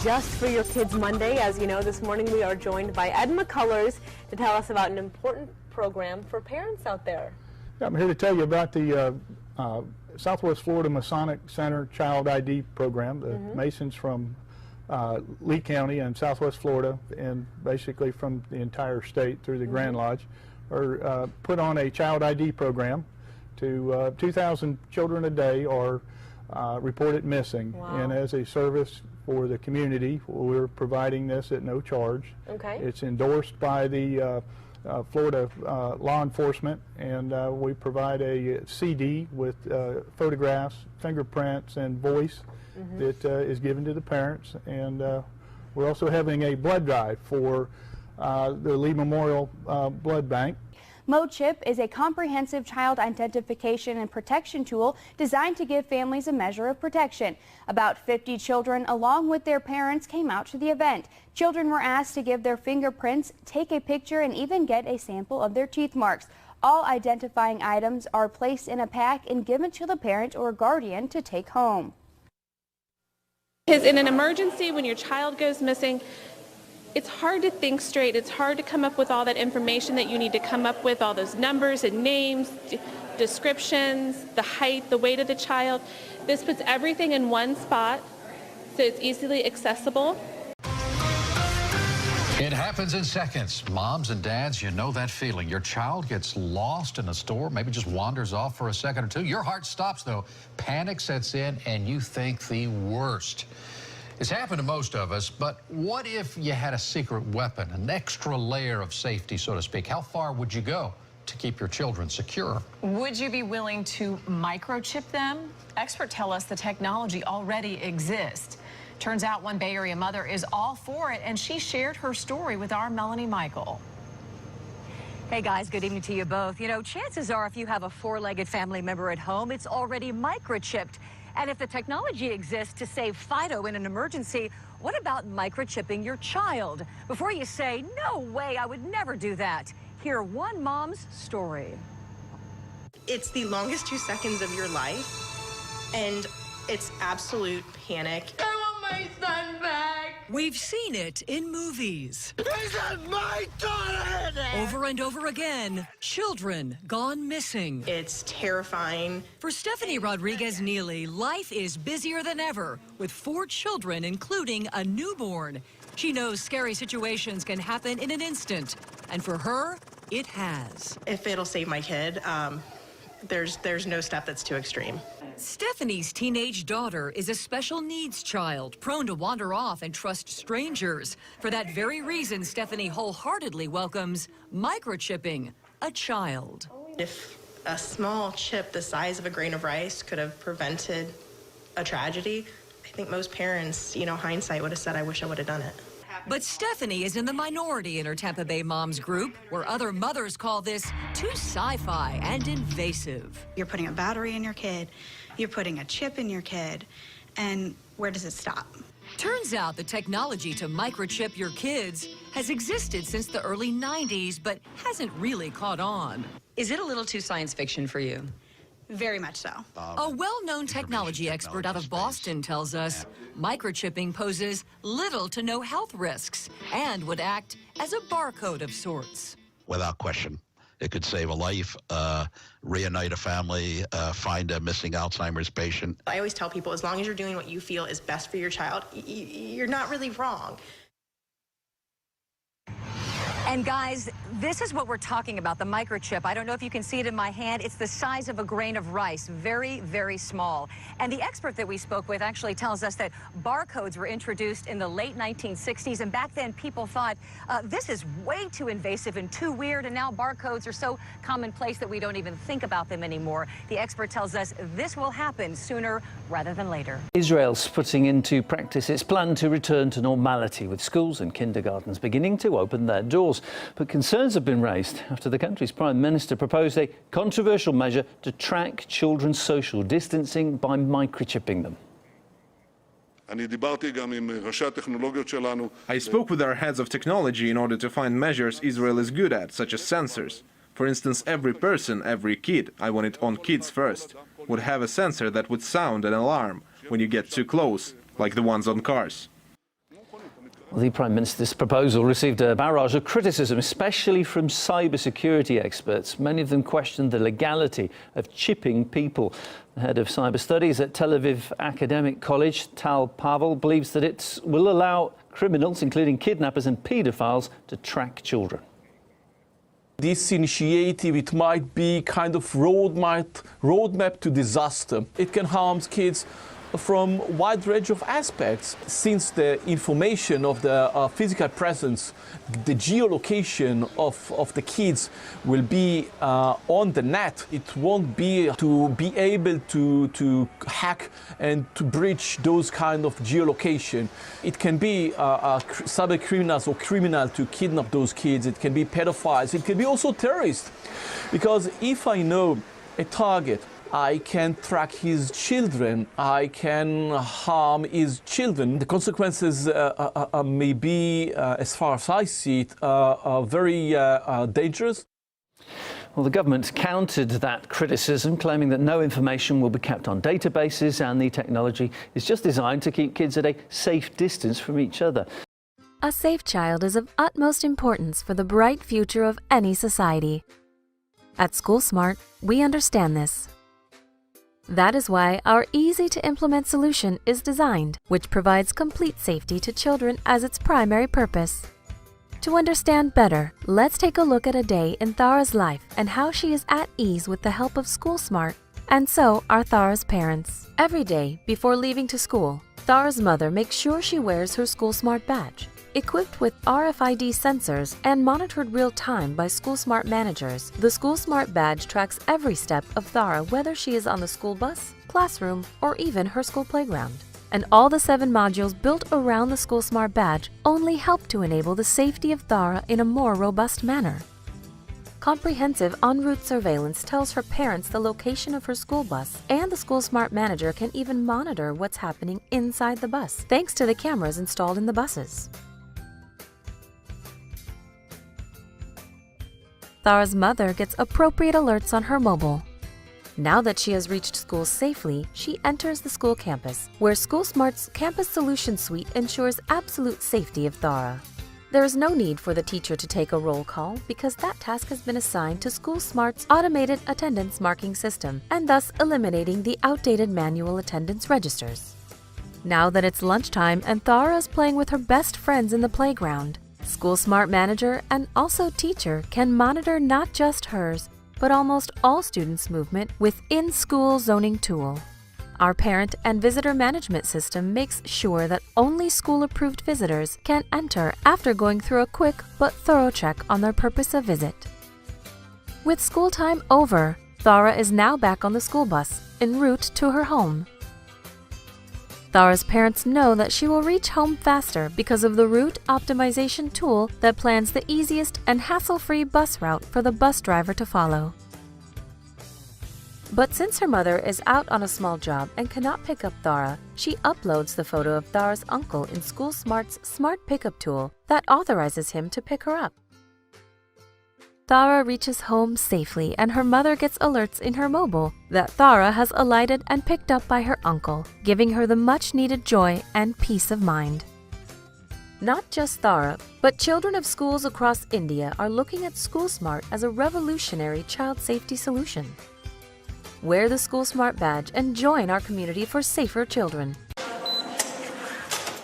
Just for Your Kids Monday. As you know, this morning we are joined by Ed McCullers to tell us about an important program for parents out there. Yeah, I'm here to tell you about the Southwest Florida Masonic Center Child ID program. The Masons from Lee County and Southwest Florida, and basically from the entire state through the Grand Lodge, are put on a child ID program. To 2,000 children a day are reported missing. Wow. And as a service for the community, we're providing this at no charge. Okay. It's endorsed by the Florida law enforcement, and we provide a CD with photographs, fingerprints, and voice that is given to the parents. And we're also having a blood drive for the Lee Memorial Blood Bank. Microchip is a comprehensive child identification and protection tool designed to give families a measure of protection. About 50 children, along with their parents, came out to the event. Children were asked to give their fingerprints, take a picture, and even get a sample of their teeth marks. All identifying items are placed in a pack and given to the parent or guardian to take home. Because in an emergency, when your child goes missing, it's hard to think straight. It's hard to come up with all that information that you need to come up with, all those numbers and names, descriptions, the height, the weight of the child. This puts everything in one spot, so it's easily accessible. It happens in seconds. Moms and dads, you know that feeling. Your child gets lost in a store, maybe just wanders off for a second or two. Your heart stops, though. Panic sets in, and you think the worst. It's happened to most of us, but what if you had a secret weapon, an extra layer of safety, so to speak? How far would you go to keep your children secure? Would you be willing to microchip them? Experts tell us the technology already exists. Turns out one Bay Area mother is all for it, and she shared her story with our Melanie Michael. Hey guys, good evening to you both. You know, chances are if you have a four-legged family member at home, it's already microchipped. And if the technology exists to save Fido in an emergency, what about microchipping your child? Before you say, no way, I would never do that, hear one mom's story. It's the longest 2 seconds of your life, and it's absolute panic. I want my son back. We've seen it in movies. Isn't my daughter there? Over and over again, children gone missing. It's terrifying. For Stephanie Rodriguez-Neely, life is busier than ever, with 4 children, including a newborn. She knows scary situations can happen in an instant, and for her, it has. If it'll save my kid, there's no step that's too extreme. Stephanie's teenage daughter is a special needs child, prone to wander off and trust strangers. For that very reason, Stephanie wholeheartedly welcomes microchipping a child. If a small chip the size of a grain of rice could have prevented a tragedy, I think most parents, hindsight would have said, I wish I would have done it. But Stephanie is in the minority in her Tampa Bay moms group, where other mothers call this too sci-fi and invasive. You're putting a battery in your kid, you're putting a chip in your kid, and where does it stop? Turns out the technology to microchip your kids has existed since the early 90s, but hasn't really caught on. Is it a little too science fiction for you? Very much so. A well-known technology expert out of Boston tells us microchipping poses little to no health risks and would act as a barcode of sorts. Without question, it could save a life, reunite a family, find a missing Alzheimer's patient. I always tell people, as long as you're doing what you feel is best for your child, you're not really wrong. And guys, this is what we're talking about, the microchip. I don't know if you can see it in my hand. It's the size of a grain of rice, very, very small. And the expert that we spoke with actually tells us that barcodes were introduced in the late 1960s. And back then, people thought, this is way too invasive and too weird. And now barcodes are so commonplace that we don't even think about them anymore. The expert tells us this will happen sooner rather than later. Israel's putting into practice its plan to return to normality, with schools and kindergartens beginning to open their doors. But concerns have been raised after the country's Prime Minister proposed a controversial measure to track children's social distancing by microchipping them. I spoke with our heads of technology in order to find measures Israel is good at, such as sensors. For instance, every person, every kid, I want it on kids first, would have a sensor that would sound an alarm when you get too close, like the ones on cars. Well, the Prime Minister's proposal received a barrage of criticism, especially from cybersecurity experts. Many of them questioned the legality of chipping people. The head of cyber studies at Tel Aviv Academic College, Tal Pavel, believes that it will allow criminals, including kidnappers and paedophiles, to track children. This initiative, it might be kind of roadmap to disaster. It can harm kids from a wide range of aspects, since the information of the physical presence, the geolocation of the kids will be on the net. It won't be to be able to hack and to breach those kind of geolocation. It can be cyber criminals or criminal to kidnap those kids. It can be pedophiles. It can be also terrorists. Because if I know a target, I can track his children, I can harm his children. The consequences may be, as far as I see it, very dangerous. Well, the government countered that criticism, claiming that no information will be kept on databases and the technology is just designed to keep kids at a safe distance from each other. A safe child is of utmost importance for the bright future of any society. At SchoolSmart, we understand this. That is why our easy-to-implement solution is designed, which provides complete safety to children as its primary purpose. To understand better, let's take a look at a day in Thara's life and how she is at ease with the help of SchoolSmart, and so are Thara's parents. Every day, before leaving to school, Thara's mother makes sure she wears her SchoolSmart badge. Equipped with RFID sensors and monitored real-time by SchoolSmart managers, the SchoolSmart badge tracks every step of Thara, whether she is on the school bus, classroom, or even her school playground. And all the 7 modules built around the SchoolSmart badge only help to enable the safety of Thara in a more robust manner. Comprehensive en route surveillance tells her parents the location of her school bus, and the SchoolSmart manager can even monitor what's happening inside the bus, thanks to the cameras installed in the buses. Thara's mother gets appropriate alerts on her mobile. Now that she has reached school safely, she enters the school campus, where SchoolSmart's Campus Solution Suite ensures absolute safety of Thara. There is no need for the teacher to take a roll call because that task has been assigned to SchoolSmart's automated attendance marking system, and thus eliminating the outdated manual attendance registers. Now that it's lunchtime and Thara is playing with her best friends in the playground, SchoolSmart manager and also teacher can monitor not just hers, but almost all students' movement with in-school zoning tool. Our parent and visitor management system makes sure that only school-approved visitors can enter after going through a quick but thorough check on their purpose of visit. With school time over, Thara is now back on the school bus, en route to her home. Thara's parents know that she will reach home faster because of the route optimization tool that plans the easiest and hassle-free bus route for the bus driver to follow. But since her mother is out on a small job and cannot pick up Thara, she uploads the photo of Thara's uncle in SchoolSmart's Smart Pickup tool that authorizes him to pick her up. Thara reaches home safely, and her mother gets alerts in her mobile that Thara has alighted and picked up by her uncle, giving her the much-needed joy and peace of mind. Not just Thara, but children of schools across India are looking at SchoolSmart as a revolutionary child safety solution. Wear the SchoolSmart badge and join our community for safer children.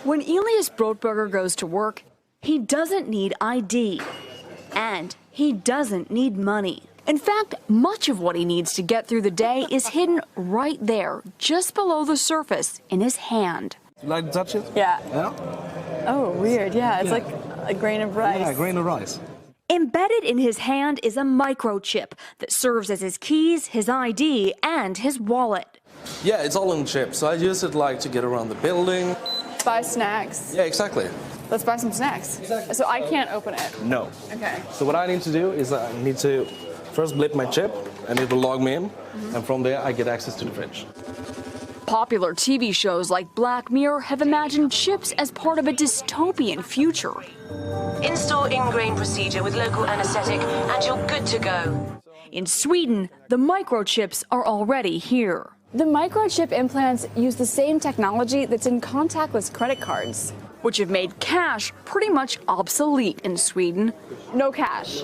When Elias Brotberger goes to work, he doesn't need ID. And he doesn't need money. In fact, much of what he needs to get through the day is hidden right there, just below the surface, in his hand. You like to touch it? Yeah. Yeah? Oh, weird. Yeah, it's like a grain of rice. Yeah, a grain of rice. Embedded in his hand is a microchip that serves as his keys, his ID, and his wallet. Yeah, it's all in chip, so I use it like to get around the building. Buy snacks. Yeah, exactly. Let's buy some snacks. Exactly. So I can't open it. No. Okay. So what I need to do is I need to first blip my chip, and it will log me in, and from there I get access to the fridge. Popular TV shows like Black Mirror have imagined chips as part of a dystopian future. Install ingrain procedure with local anesthetic and you're good to go. In Sweden, the microchips are already here. The microchip implants use the same technology that's in contactless credit cards. which have made cash pretty much obsolete in Sweden. No cash.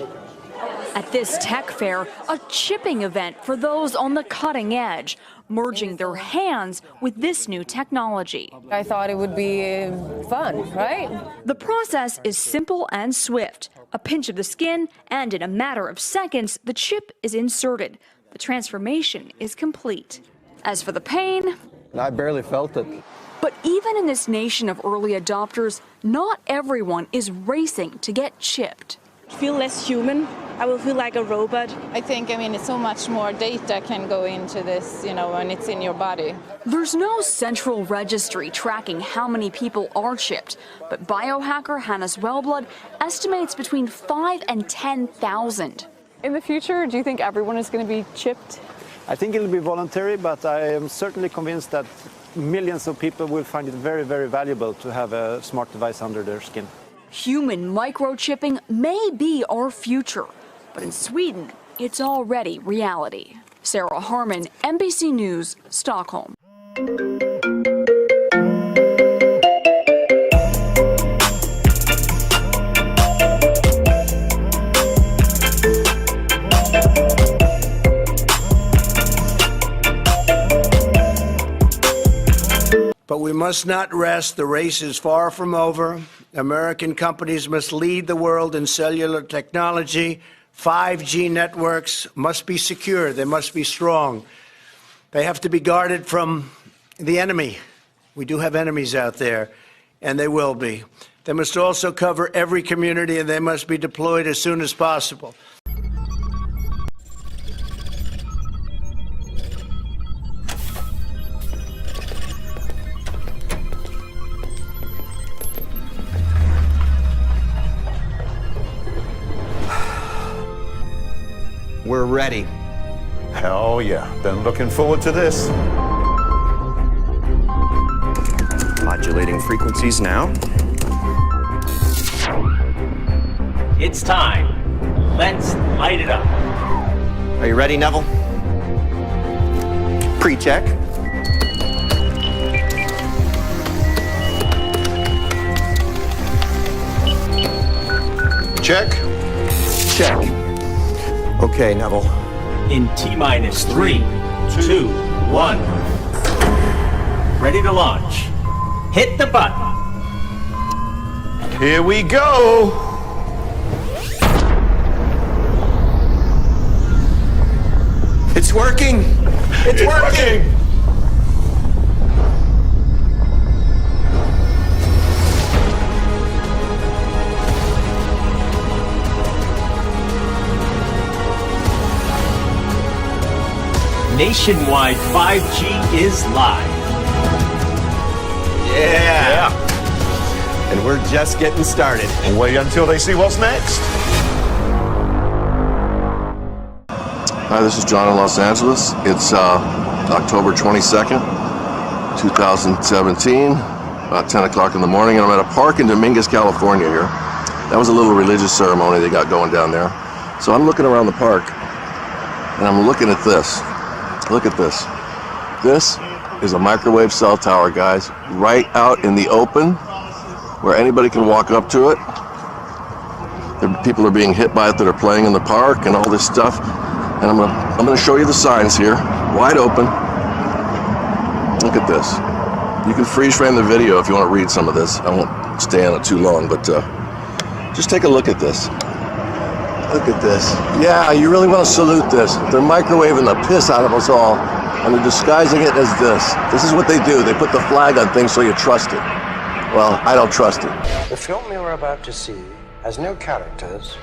At this tech fair, a chipping event for those on the cutting edge, merging their hands with this new technology. I thought it would be fun, right? The process is simple and swift. A pinch of the skin, and in a matter of seconds, the chip is inserted. The transformation is complete. As for the pain, I barely felt it. But even in this nation of early adopters, not everyone is racing to get chipped. Feel less human. I will feel like a robot. I think, it's so much more data can go into this, when it's in your body. There's no central registry tracking how many people are chipped, but biohacker Hannes Wellblood estimates between 5,000 and 10,000. In the future, do you think everyone is going to be chipped? I think it'll be voluntary, but I am certainly convinced that millions of people will find it very, very valuable to have a smart device under their skin. Human microchipping may be our future, but in Sweden, it's already reality. Sarah Harmon, NBC News, Stockholm. But we must not rest. The race is far from over. American companies must lead the world in cellular technology. 5G networks must be secure. They must be strong. They have to be guarded from the enemy. We do have enemies out there, and they will be. They must also cover every community, and they must be deployed as soon as possible. We're ready. Hell yeah. Been looking forward to this. Modulating frequencies now. It's time. Let's light it up. Are you ready, Neville? Pre-check. Check. Check. Okay, Neville. In T-minus 3, 2, 1. Ready to launch. Hit the button. Here we go. It's working. It's working. Nationwide 5G is live. Yeah. And we're just getting started. Wait until they see what's next. Hi, this is John in Los Angeles. It's October 22nd, 2017, about 10 o'clock in the morning, and I'm at a park in Dominguez, California here. That was a little religious ceremony they got going down there. So I'm looking around the park, and I'm looking at this. Look at this. This is a microwave cell tower, guys, right out in the open where anybody can walk up to it. People are being hit by it that are playing in the park and all this stuff. And I'm gonna show you the signs here, wide open. Look at this. You can freeze frame the video if you want to read some of this. I won't stay on it too long, but just take a look at this. Look at this. Yeah, you really want to salute this. They're microwaving the piss out of us all, and they're disguising it as this. This is what they do. They put the flag on things so you trust it. Well, I don't trust it. The film you're about to see has no characters.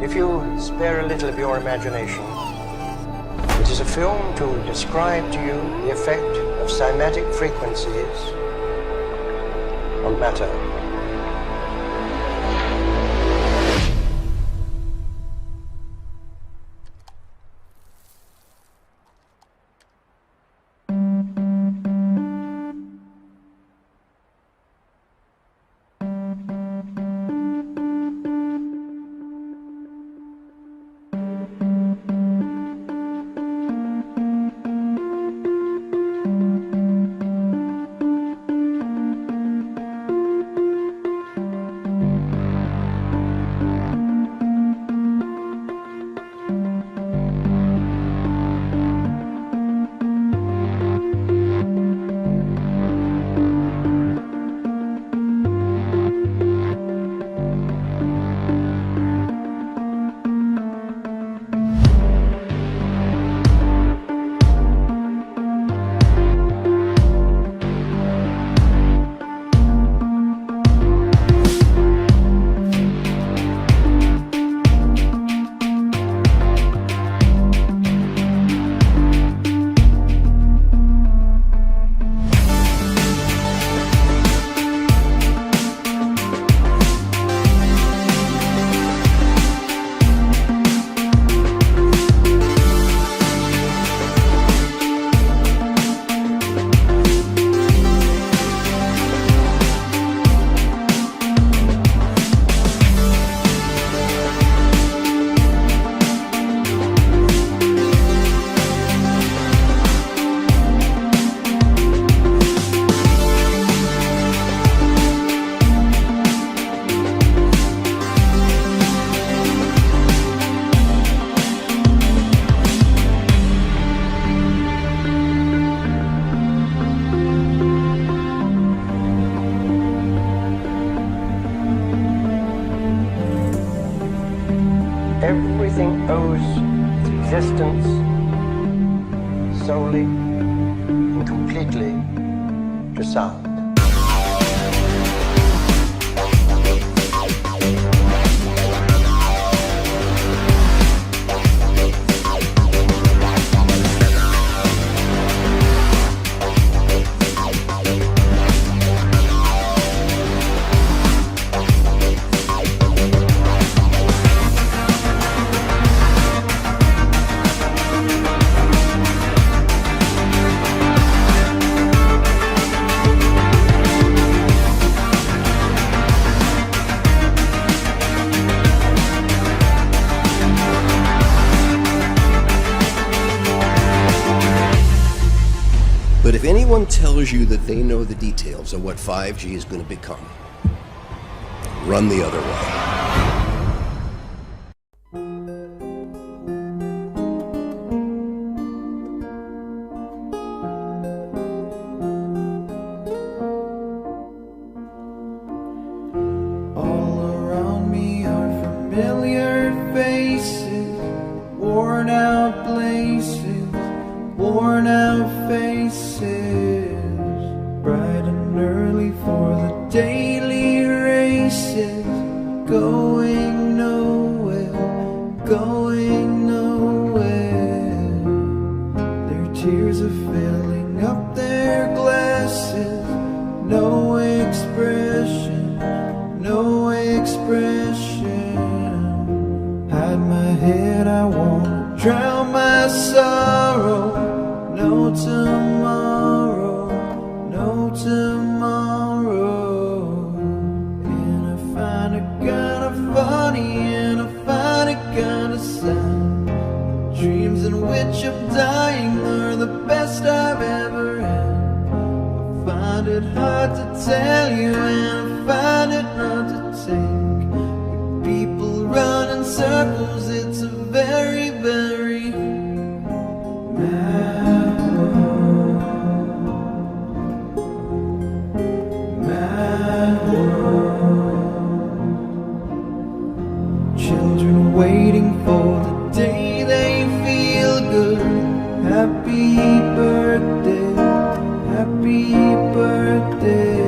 If you spare a little of your imagination, it is a film to describe to you the effect of cymatic frequencies on matter. everything owes its existence solely and completely to sound. But if anyone tells you that they know the details of what 5G is going to become, run the other way. All around me are familiar faces, worn out places, worn out faces, bright and early for the daily races, going nowhere, going nowhere. Their tears are filling up their glasses, no expression, no expression. Hide my head, I wanna drown my sorrow. No tomorrow, no tomorrow. And I find it kinda funny, and I find it kinda sad. The dreams in which I'm dying are the best I've ever had. I find it hard to tell you, and I find it hard to take. When people run in circles, it's a very, very mad world. Mad world. Children waiting for the day they feel good. Happy birthday, happy birthday.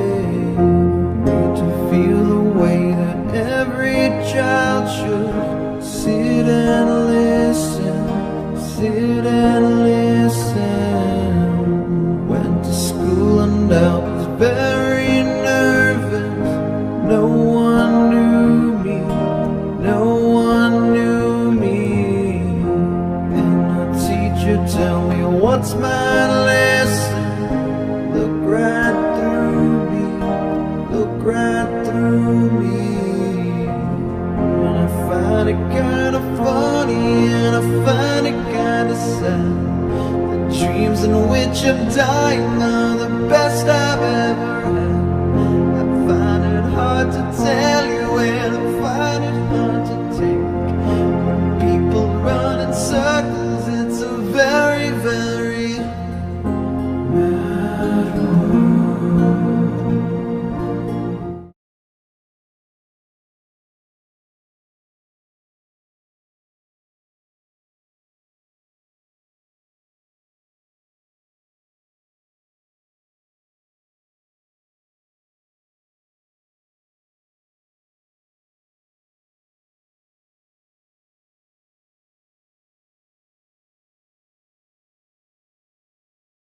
Made to feel the way that every child should. Sit and listen, sit and listen. Went to school and I was very nervous. No one knew me, no one knew me. And the teacher tell me, what's my lesson? Look right through me, look right through me. And I find it kinda funny, and I find it kinda sad. The dreams in which I'm dying are the best I've ever had. I find it hard to tell